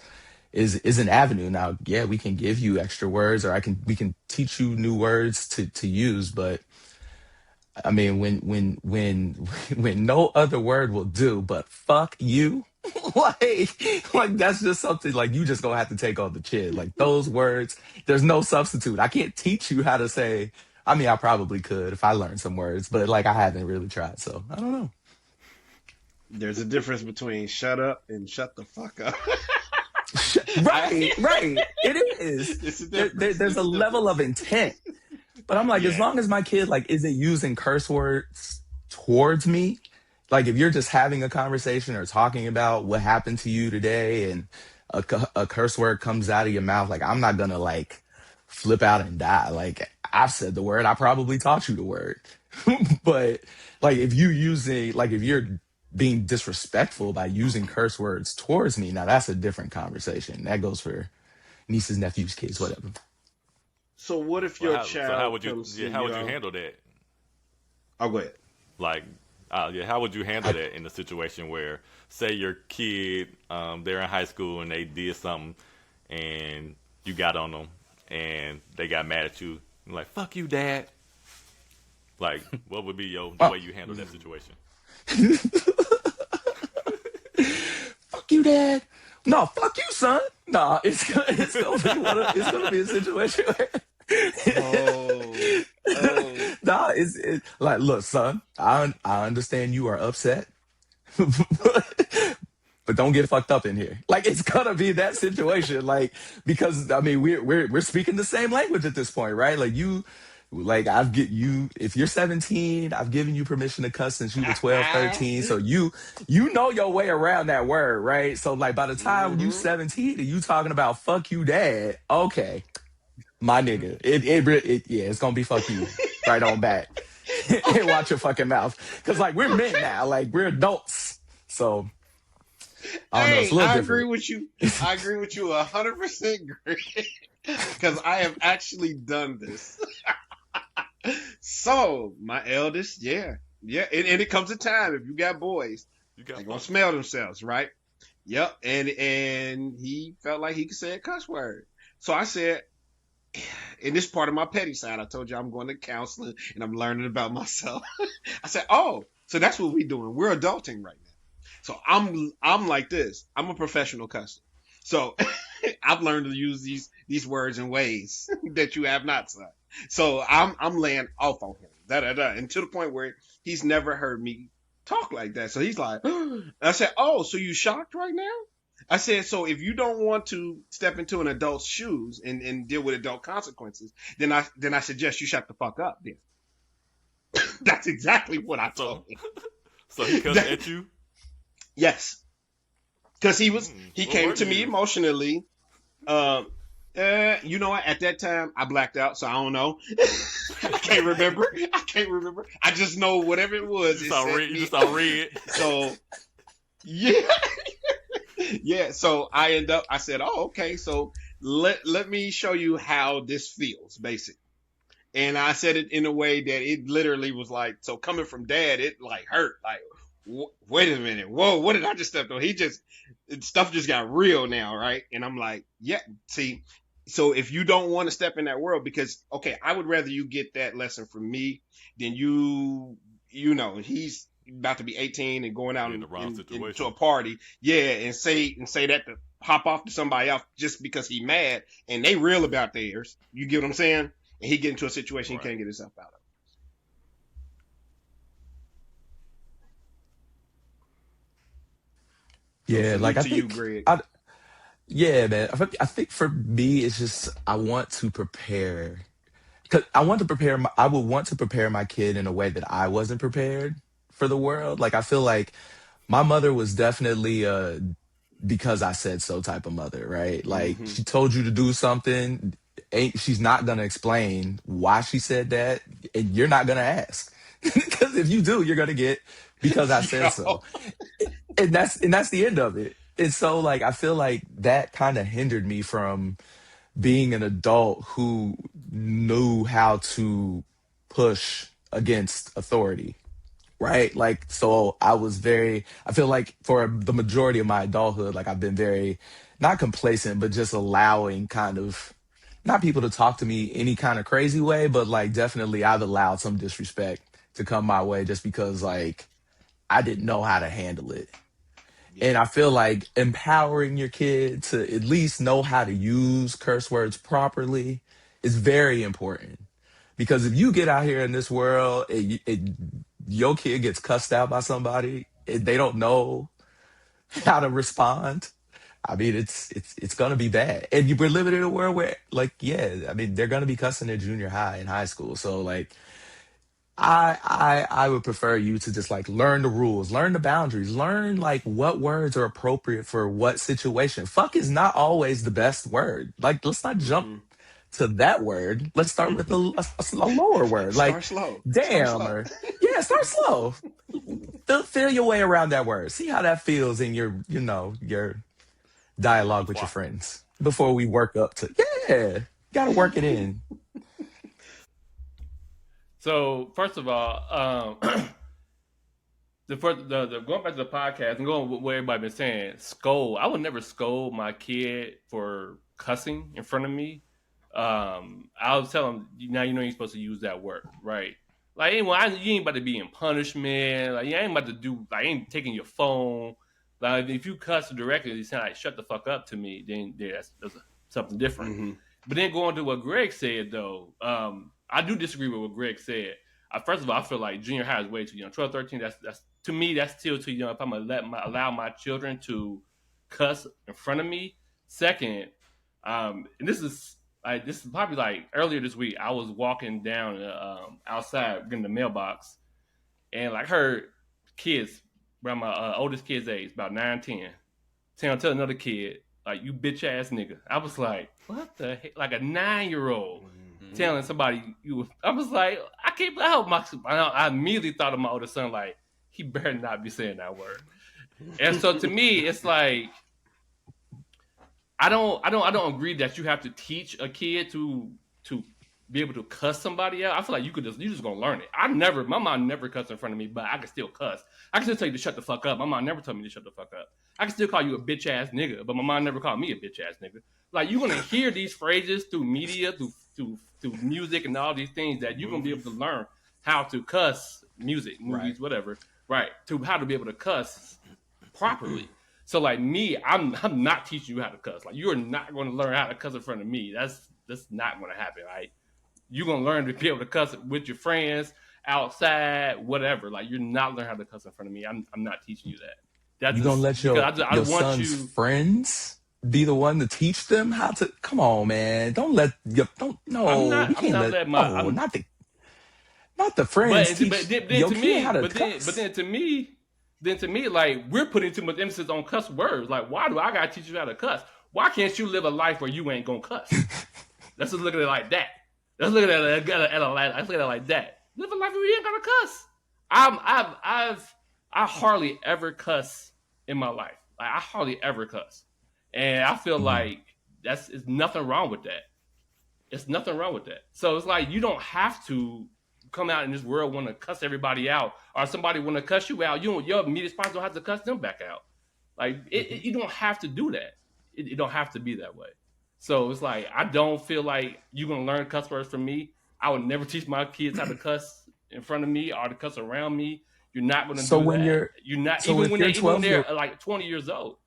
an avenue. Now, yeah, we can give you extra words or we can teach you new words to use, but I mean when no other word will do but fuck you, like that's just something like you just gonna have to take on the chin. Like those words, there's no substitute. I can't teach you how to say. I mean, I probably could if I learned some words, but like I haven't really tried, so I don't know. There's a difference between shut up and shut the fuck up. Right, I, right. It is. it's a difference. There's It's a a level difference. of intent. But I'm like, as Yeah. long as my kid like isn't using curse words towards me, like if you're just having a conversation or talking about what happened to you today and a curse word comes out of your mouth, like I'm not gonna like flip out and die. Like I've said the word, I probably taught you the word. But like if you're being disrespectful by using curse words towards me, now that's a different conversation. That goes for nieces, nephews, kids, whatever. So what if So your how child would you comes to how would you your? handle that? Oh, go ahead. Like, yeah, how would you handle that in a situation where, say, your kid, they're in high school and they did something, and you got on them, and they got mad at you, like "fuck you, dad." Like, what would be the Uh, way you handle that situation? fuck you, dad. No, fuck you, son. No, it's gonna be it's gonna be a situation where Oh, oh. nah, like look, son. I understand you are upset, but don't get fucked up in here. Like it's gonna be that situation. Like because I mean we're speaking the same language at this point, right? Like you. Like I've get you if you're 17, I've given you permission to cuss since you were 12, 13. So you know your way around that word, right? So like by the time you Mm-hmm. 17 and you talking about fuck you dad, okay, my nigga. Yeah, it's gonna be fuck you right on back. And watch your fucking mouth. Cause like we're men Okay. now, like we're adults. So I don't know, it's a Hey, little I agree different. with you. I agree with you 100% agree. Because I have actually done this. So my eldest, yeah, yeah, and it comes a time if you got boys, You they're got gonna both. smell themselves, right? Yep, and he felt like he could say a cuss word. So I said, in this part of my petty side, I told you I'm going to counseling and I'm learning about myself. I said, oh, so that's what we're doing. We're adulting right now. So I'm like this. I'm a professional cusser. So I've learned to use these words in ways that you have not, son. So I'm laying off on him. Da da da. And to the point where he's never heard me talk like that. So he's like, I said, oh, so you shocked right now? I said, so if you don't want to step into an adult's shoes and deal with adult consequences, then I suggest you shut the fuck up. Then that's exactly what I So, told him. so he cussed at you. Yes, because he What came word to you me use? emotionally. Um, you know what? At that time, I blacked out, so I don't know. I can't remember. I can't remember. I just know whatever it You was, just it saw set red. You me just saw off. red. So yeah, yeah. So I said, oh, okay. So let me show you how this feels, basically. And I said it in a way that it literally was like, so coming from dad, it like hurt. Like, wait a minute, whoa, what did I just step on? Stuff just got real now, right? And I'm like, yeah, see, so if you don't want to step in that world, because okay, I would rather you get that lesson from me than he's about to be 18 and going out Be in the wrong into a situation. party, yeah, and say that to hop off to somebody else just because he mad and they real about theirs. You get what I'm saying? And he get into a situation he can't get himself out of. So Yeah, like salute I to you, think Greg. yeah, man. I think for me, it's just I want to prepare because I want to prepare. I would want to prepare my kid in a way that I wasn't prepared for the world. Like I feel like my mother was definitely because I said so type of mother, right? Like Mm-hmm. she told you to do something, ain't she's not gonna explain why she said that, and you're not gonna ask because if you do, you're gonna get because I said so, Yo. and that's the end of it. And so like I feel like that kind of hindered me from being an adult who knew how to push against authority, right? Like, so I feel like for the majority of my adulthood, like I've been very, not complacent, but just allowing kind of, not people to talk to me any kind of crazy way, but like definitely I've allowed some disrespect to come my way just because like I didn't know how to handle it. And Yeah. I feel like empowering your kid to at least know how to use curse words properly is very important. Because if you get out here in this world and your kid gets cussed out by somebody and they don't know how to respond, I mean, it's gonna be bad. And we're living in a world where, like, yeah, I mean, they're gonna be cussing in junior high and high school. So, like, I would prefer you to just like learn the rules, learn the boundaries, learn like what words are appropriate for what situation. Fuck is not always the best word. Like, let's not jump Mm-hmm. to that word. Let's start with a lower word, like Start slow. Start damn, slow. or yeah, start slow. Feel your way around that word. See how that feels in your, your dialogue with your Repertoire. friends before we work up to yeah. Got to work it in. So first of all, the going back to the podcast and going with what everybody been saying, scold. I would never scold my kid for cussing in front of me. I'll tell him now. You know you're supposed to use that word, right? Like, you ain't about to be in punishment. Like, you ain't about to do. Like, I ain't taking your phone. Like, if you cuss directly, you sound like shut the fuck up to me. Then that's something different. Mm-hmm. But then going to what Greg said though, I do disagree with what Greg said. First of all, I feel like junior high is way too young. 12, 13, that's to me, that's still too young. If I'm gonna allow my children to cuss in front of me. Second, and this is probably like earlier this week. I was walking down outside getting the mailbox, and like heard kids around my oldest kid's age, about 9, 10, tell another kid like you bitch ass nigga. I was like, what the heck? Like a 9-year-old Mm-hmm. telling somebody you. I was like, I can't. I hope I immediately thought of my older son like he better not be saying that word. And so to me, it's like I don't agree that you have to teach a kid to be able to cuss somebody out. I feel like you just gonna learn it. My mom never cussed in front of me, but I can still cuss. I can still tell you to shut the fuck up. My mom never told me to shut the fuck up. I can still call you a bitch ass nigga, but my mom never called me a bitch ass nigga. Like you're gonna hear these phrases through media, through music and all these things that you're gonna be able to learn how to cuss, music, Right. movies, whatever, right? To how to be able to cuss properly. So like me, I'm not teaching you how to cuss. Like you're not going to learn how to cuss in front of me. That's not going to happen. Right? You're going to learn to be able to cuss with your friends outside, whatever. Like you're not learning how to cuss in front of me. I'm not teaching you that. That's You gonna just let because I your want son's you. friends be the one to teach them how to? Come on, man. Don't let your don't. No, we I'm can't not let. letting my. No, I'm not the friends but teach then your to kid how me, to cuss. then to me, like we're putting too much emphasis on cuss words. Like, why do I gotta teach you how to cuss? Why can't you live a life where you ain't gonna cuss? Let's just look at it like that. Let's look at let's look at it like that. Live a life where you ain't gonna cuss. I hardly ever cuss in my life. Like I hardly ever cuss, and I feel Mhm. like it's nothing wrong with that. It's nothing wrong with that. So it's like you don't have to come out in this world want to cuss everybody out, or somebody want to cuss you out. Your immediate response don't have to cuss them back out. Like Mm-hmm. you don't have to do that. It don't have to be that way. So it's like I don't feel like you're gonna learn cuss words from me. I would never teach my kids how to cuss in front of me or to cuss around me. You're not gonna So do when that. you're You're not so if you're even when 12 they're year like 20 years old.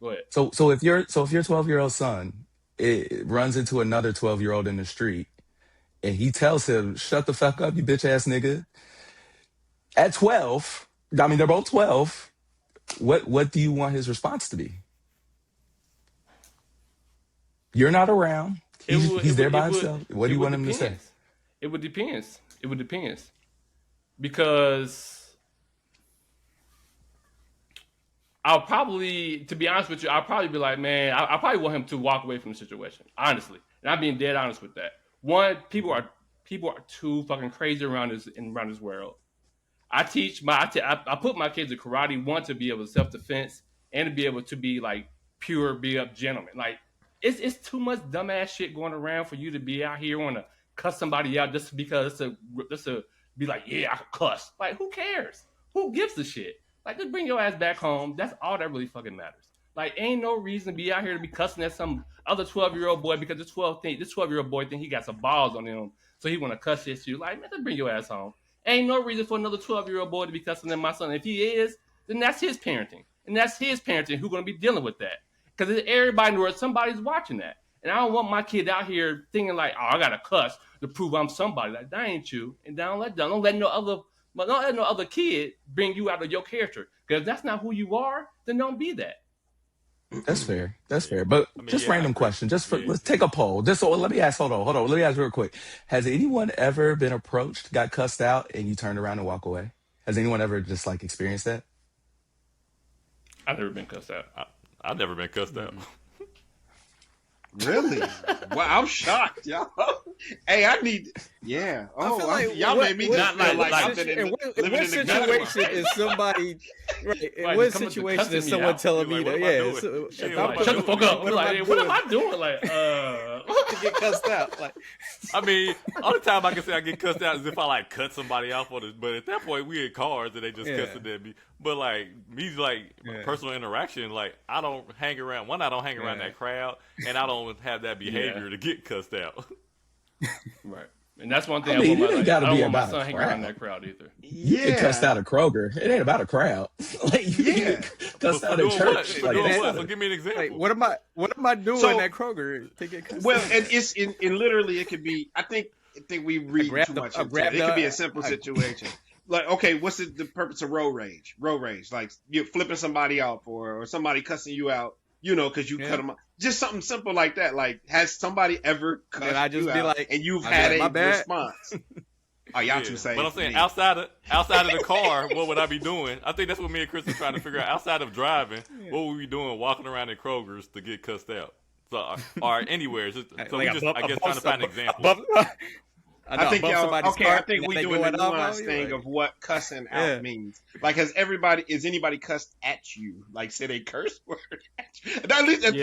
Go ahead. So if your 12-year-old son it runs into another 12-year-old in the street and he tells him, "Shut the fuck up, you bitch ass nigga." At 12, I mean they're both 12. What do you want his response to be? You're not around. He's there by himself. What do you want him to say? It would depend. It would depend. Because I'll probably, to be honest with you, I'll probably be like, man, I probably want him to walk away from the situation, honestly. And I'm being dead honest with that. One, people are too fucking crazy around this world. I put my kids in karate, one, to be able to self-defense and to be able to be like pure, be up gentlemen. Like it's too much dumbass shit going around for you to be out here want to cuss somebody out just because just to be like, yeah, I can cuss. Like, who cares? Who gives a shit? Like, just bring your ass back home. That's all that really fucking matters. Like, ain't no reason to be out here to be cussing at some other 12-year-old boy because this 12-year-old boy think he got some balls on him, so he want to cuss at you. Like, man, just bring your ass home. Ain't no reason for another 12-year-old boy to be cussing at my son. If he is, then that's his parenting. And that's his parenting who's going to be dealing with that. Because everybody knows somebody's watching that. And I don't want my kid out here thinking like, oh, I got to cuss to prove I'm somebody. Like, that ain't you. And don't let no other kid bring you out of your character. Because if that's not who you are, then don't be that. That's fair. That's fair. But random question. Let's take a poll. Let me ask. Hold on. Let me ask real quick. Has anyone ever been approached, got cussed out, and you turned around and walk away? Has anyone ever just like experienced that? I've never been cussed out. I've never been cussed out. Really? Wow, I'm shocked, y'all. Hey, I need. Yeah. Oh, like y'all made me just feel like I've been in what situation is somebody? Right. In what situation is someone telling me that? Yeah. Shut the fuck up. Like, what am I doing? Like, to get cussed out. Like, I mean, all the time I can say I get cussed out is if I like cut somebody off on it. But at that point, we in cars and they just cussing at me. But like me, like personal interaction, like I don't hang around. One, I don't hang around that crowd, and I don't have that behavior to get cussed out. Right, and that's one thing. I mean, I don't want my about son hanging around that crowd either. You get cussed out of Kroger. It ain't about a crowd. Like you get cussed out of church. So give me an example. Like, what am I doing at Kroger to get cussed out? And it's in literally it could be. I think we read too much. It could be a simple situation. Like, okay, what's the purpose of road rage? Road rage, like you're flipping somebody off or somebody cussing you out, because you cut them off. Just something simple like that. Like, has somebody ever cussed you out and you've had a response? Oh, y'all too safe. But I'm saying outside of the car, what would I be doing? I think that's what me and Chris are trying to figure out. Outside of driving, what would we be doing walking around in Kroger's to get cussed out? So, or anywhere. So like we just, I guess, trying to find an example. I think we doing the nuance thing of what cussing out means. Like, is anybody cussed at you? Like, said a curse word at you? Is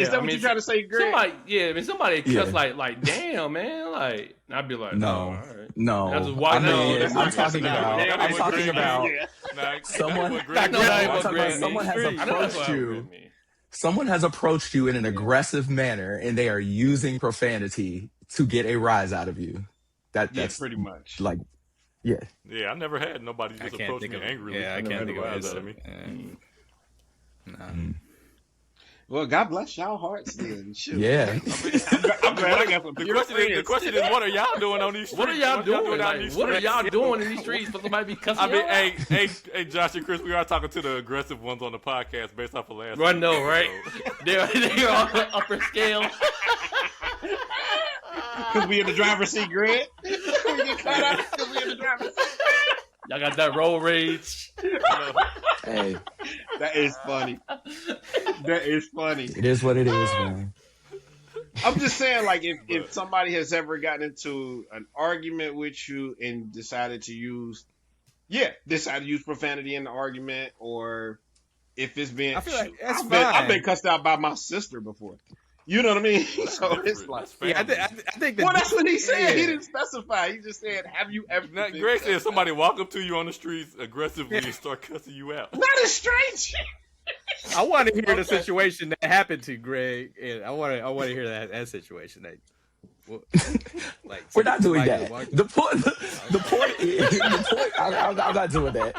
that what you're trying to say, Greg? Somebody cuss like, damn, man. Like, I'd be like, no, all right. no. I'm talking about someone has approached you. Someone has approached you in an aggressive manner, and they are using profanity to get a rise out of you. That's pretty much like, yeah. I never had nobody just approach me angrily. I can't think of it. Well, God bless y'all hearts then. Shoot. Yeah. I'm glad I got some the question is, what are y'all doing on these streets? What are y'all doing? What are y'all doing in these streets for somebody to be cussing I mean, hey, Josh and Chris, we are talking to the aggressive ones on the podcast based off of last week. No, right? They're on the upper scale. Because we in the driver's seat, Greg. We get cut out because we in the driver's seat. Y'all got that road rage. Hey. That is funny. That is funny. It is what it is, man. I'm just saying, like, if somebody has ever gotten into an argument with you and decided to use profanity in the argument, or if it's been, I feel like that's fine. I've been cussed out by my sister before. You know what I mean? So it's like, I think that's what he said. He didn't specify. He just said, "Have you ever?" Greg said somebody walk up to you on the streets aggressively and start cussing you out. Not a stranger. I want to hear the situation that happened to Greg, and I want to hear that situation. Like, we're not doing that. The point. I'm not doing that.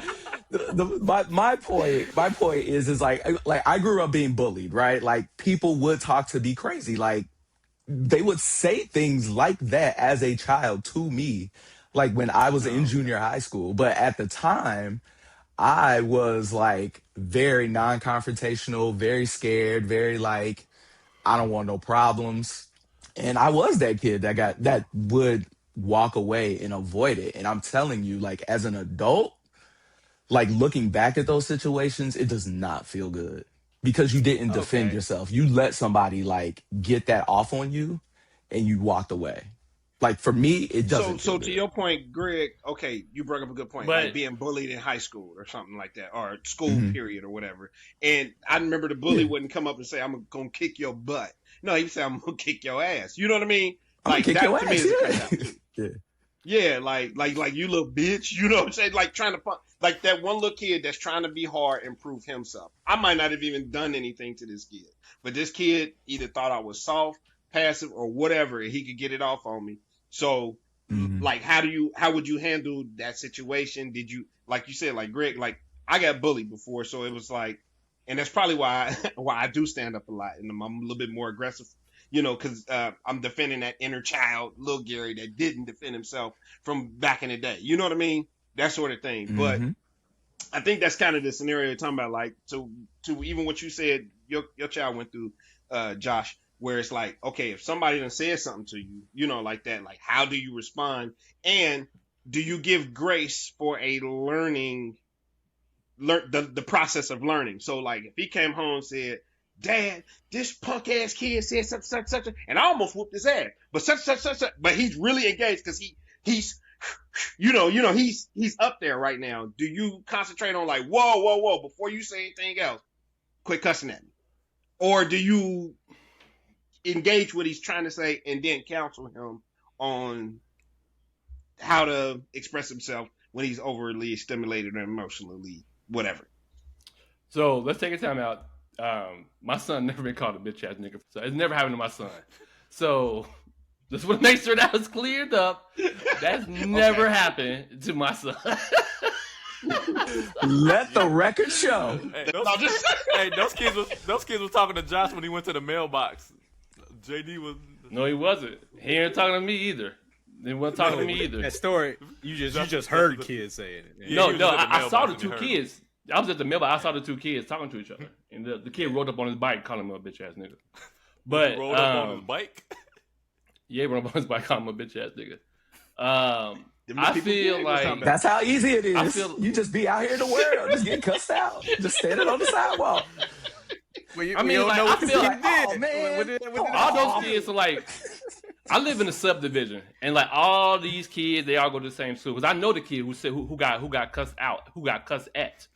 My point is like I grew up being bullied, right? Like people would talk to me crazy, like they would say things like that as a child to me, like when I was in Oh, junior high school. But at the time, I was like very non-confrontational, very scared, very like I don't want no problems. And I was that kid that would walk away and avoid it. And I'm telling you, like as an adult, like looking back at those situations, it does not feel good because you didn't defend Okay. yourself. You let somebody like get that off on you and you walked away. Like for me, it So, doesn't feel so to good. your point, Greg. Okay, you brought up a good point, like But being bullied in high school or something like that, or school Hmm. period or whatever. And I remember the bully Yeah. wouldn't come up and say, "I'm gonna kick your butt." No, he would say, "I'm gonna kick your ass." You know what I mean? I'm gonna Like kick your that to me ass. is a cut down Yeah. too. Yeah. Yeah, like you little bitch. You know what I'm saying? Like trying to like that one little kid that's trying to be hard and prove himself. I might not have even done anything to this kid, but this kid either thought I was soft, passive, or whatever, and he could get it off on me. So, Hmm. like, how would you handle that situation? Did you, like you said, like Greg, like I got bullied before, so it was like, and that's probably why why I do stand up a lot, and I'm a little bit more aggressive, because I'm defending that inner child, little Gary, that didn't defend himself from back in the day. You know what I mean? That sort of thing. But Hmm. I think that's kind of the scenario you're talking about, like to even what you said your child went through, Josh, where it's like, okay, if somebody done said something to you, like that, like how do you respond? And do you give grace for a the process of learning? So like if he came home and said, "Dad, this punk ass kid said such such such," and I almost whooped his ass, but such, but he's really engaged because he's he's up there right now. Do you concentrate on like, whoa, before you say anything else, quit cussing at me? Or do you engage what he's trying to say and then counsel him on how to express himself when he's overly stimulated or emotionally, whatever? so let's take a time out. My son never been called a bitch ass nigga, so it's never happened to my son. So just want to make sure that was cleared up. That's never happened to my son. Let the record show. Hey, those, No, just hey, those kids was talking to Josh when he went to the mailbox. JD was. No, he wasn't. He ain't talking to me either. He wasn't talking to me either. That story, you just heard kids saying it. Yeah, No, he was no, just at the I saw the mailbox when two he heard kids. I was at the mailbox. I saw the two kids talking to each other, and the kid rode up on his bike, calling him a bitch ass nigga. But He rolled up on his bike. yeah, he rode up on his bike, calling him a bitch ass nigga. Them I people feel Greg was talking like about. That's how easy it I is. feel- You just be out here in the world, just getting cussed out, just standing on the sidewalk. I mean, like, I feel like, oh, man. What did all those kids are like. I live in a subdivision, and like all these kids, they all go to the same school. Because I know the kid who got cussed out, who got cussed at.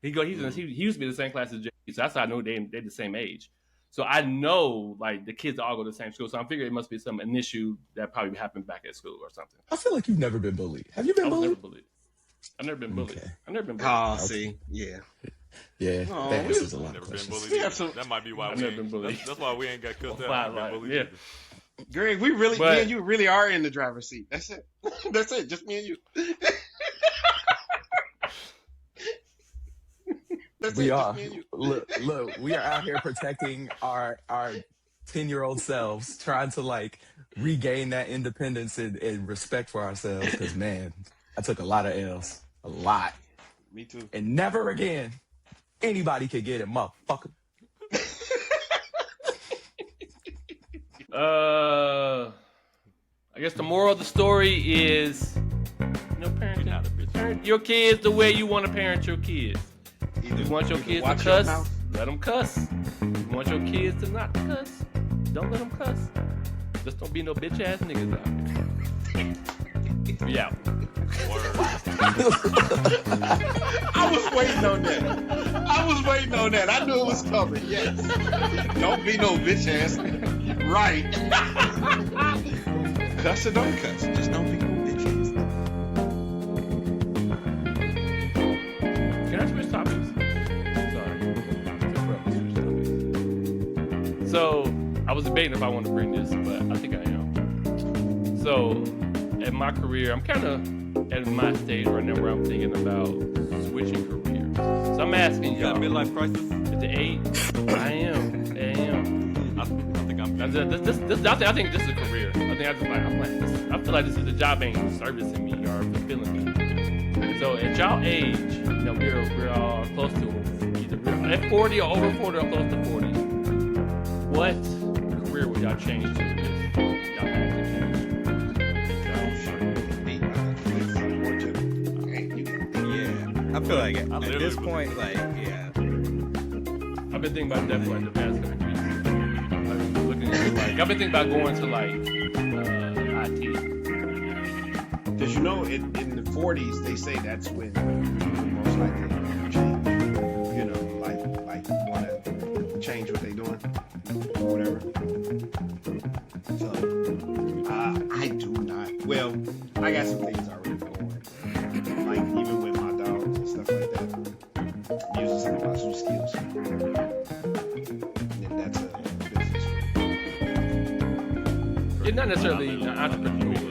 He used to be the same class as Jay, so that's how I know they're the same age. So I know like the kids all go to the same school. So I'm figuring it must be an issue that probably happened back at school or something. I feel like you've never been bullied. Have you I been was never bullied? bullied. I've never been bullied. Okay. I've never been bullied. Oh, see, yeah. Yeah, Oh, that we- answers a lot Never of been questions. bullied. We either. have some- That might be why I've we never ain't. been bullied. That's why we ain't got cussed out. Fine, Never been like, bullied yeah. either. Greg, we really, But- me and you really are in the driver's seat. That's it. That's it. Just me and you. That's We it. are. Just me and you. Look, we are out here protecting our 10-year-old selves, trying to like regain that independence and respect for ourselves. Because man, I took a lot of L's, a lot, Me too. and never again anybody could get it, motherfucker. I guess the moral of the story is, parent your kids the way you want to parent your kids. You want your kids to watch your cuss, mouth. let them cuss. You want your kids to not cuss, don't let them cuss. Just don't be no bitch ass niggas out here. Be out. I was waiting on that. I knew it was coming. Yes. Don't be no bitch ass. Right. Cuss or don't cuss. Just don't be no bitch ass. Can I switch topics? Sorry. So, I was debating if I wanted to bring this, but I think I am. So, in my career, I'm kind of at my stage right now where I'm thinking about switching careers. So I'm asking You got a y'all. midlife crisis? At the age, I am. I think I'm. I think this is a career. I feel like this is the job ain't servicing me or fulfilling me. So at y'all age, we're all close to either we're at 40 or over 40 or close to 40. What career would y'all change to if y'all had to Yeah, I feel like at literally this was- point, like, yeah, I've been thinking about that for the past couple weeks. I've been thinking about going to IT. Because in the 40s they say that's when people most likely change. Like want to change what they doing or whatever. So I do not. Well, I got some things already going. Like even with my dogs and stuff like that, I'm using some of my new skills. And that's a business. It's not necessarily an entrepreneur.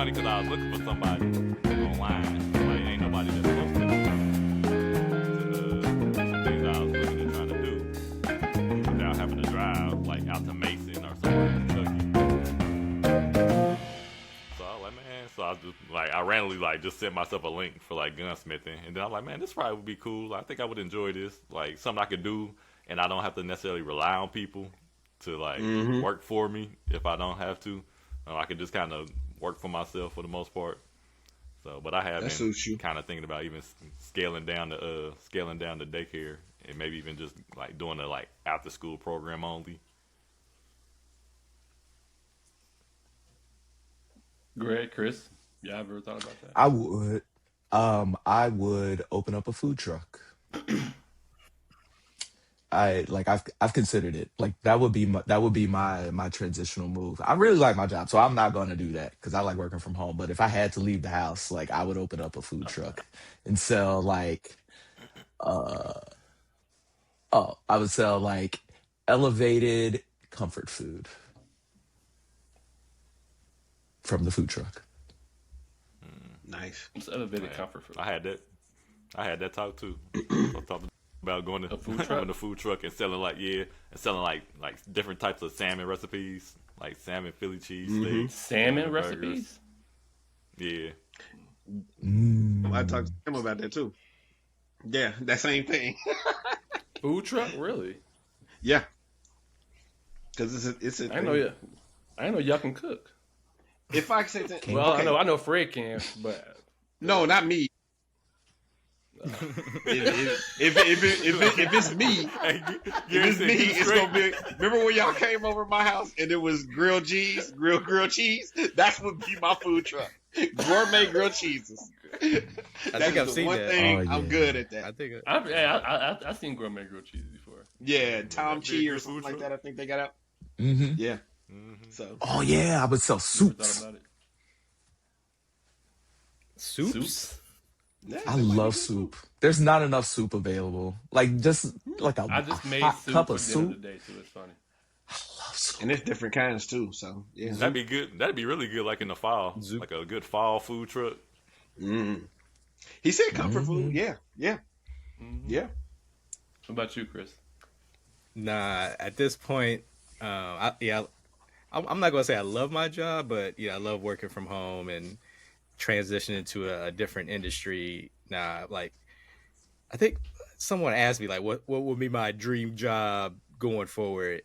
Because I was looking for somebody online. Like, ain't nobody that's close to some things I was looking at trying to do without having to drive like out to Mason or somewhere in Kentucky. So I was like, man, so I just I randomly just sent myself a link for gunsmithing, and then I'm like, man, this probably would be cool. I think I would enjoy this, something I could do, and I don't have to necessarily rely on people to work for me if I don't have to. I could just kind of work for myself for the most part. So, but I have been kind of thinking about even scaling down the daycare and maybe even just doing a after school program only. Greg, Chris, y'all ever thought about that? I would open up a food truck. I've considered it. That would be my transitional move. I really like my job, so I'm not going to do that because I like working from home. But if I had to leave the house, I would open up a food truck and sell I would sell elevated comfort food from the food truck. Nice. It's elevated comfort food. I had that talk too. I talked about going to the food truck and selling different types of salmon recipes, like salmon Philly cheese steaks, salmon recipes. Yeah. I talked to him about that too. Yeah, that same thing. Food truck, really? Yeah. Because it's a. I know y'all can cook. If I say that, well, okay. I know Fred can, but no, not me. If it's me, it's gonna be. Remember when y'all came over my house and it was grilled cheese? That's what be my food truck. Gourmet grilled cheeses. I think I've seen one that. thing I'm good at that. I think I've seen gourmet grilled cheese before. Yeah, Tom Chi or something like that. I think they got out. Mm-hmm. Yeah. So. Oh yeah, I would sell soups. soups. Yeah, I love soup. There's not enough soup available. I just made hot soup cup of for dinner soup. today, so it's funny. I love soup. and there's different kinds too. So yeah. That'd be good. That'd be really good, in the fall, like a good fall food truck. Mm. He said comfort food. Yeah. Mm-hmm. Yeah. What about you, Chris? Nah, at this point, I'm not gonna say I love my job, but I love working from home and transitioning to a different industry. Nah, I think someone asked me what would be my dream job going forward,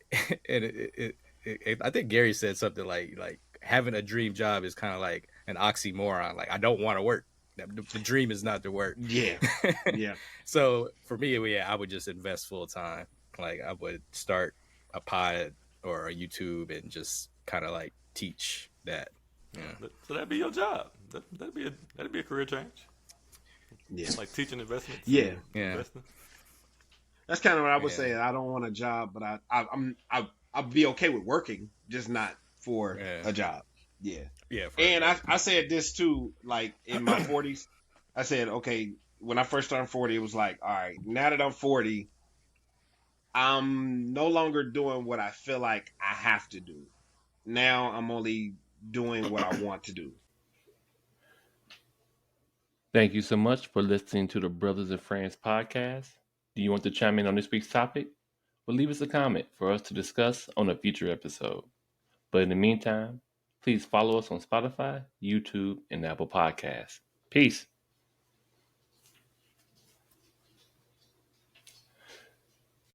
and I think Gary said something like having a dream job is kind of like an oxymoron. I don't want to work. The dream is not to work. Yeah. Yeah. So for me, I would just invest full time. I would start a pod or a YouTube and just kind of teach that. Yeah. So that'd be your job. That'd be a career change. Yeah. Like teaching investments. Yeah. Investing. That's kind of what I was saying. I don't want a job, but I'll be okay with working, just not for a job. Yeah. Yeah, for And adults. I said this too, like in my 40s. I said, okay, when I first turned 40, it was like, all right, now that I'm 40, I'm no longer doing what I feel like I have to do. Now I'm only doing what I want to do. Thank you so much for listening to the Brothers and Friends podcast. Do you want to chime in on this week's topic? Well, leave us a comment for us to discuss on a future episode. But in the meantime, please follow us on Spotify, YouTube, and Apple Podcasts. Peace.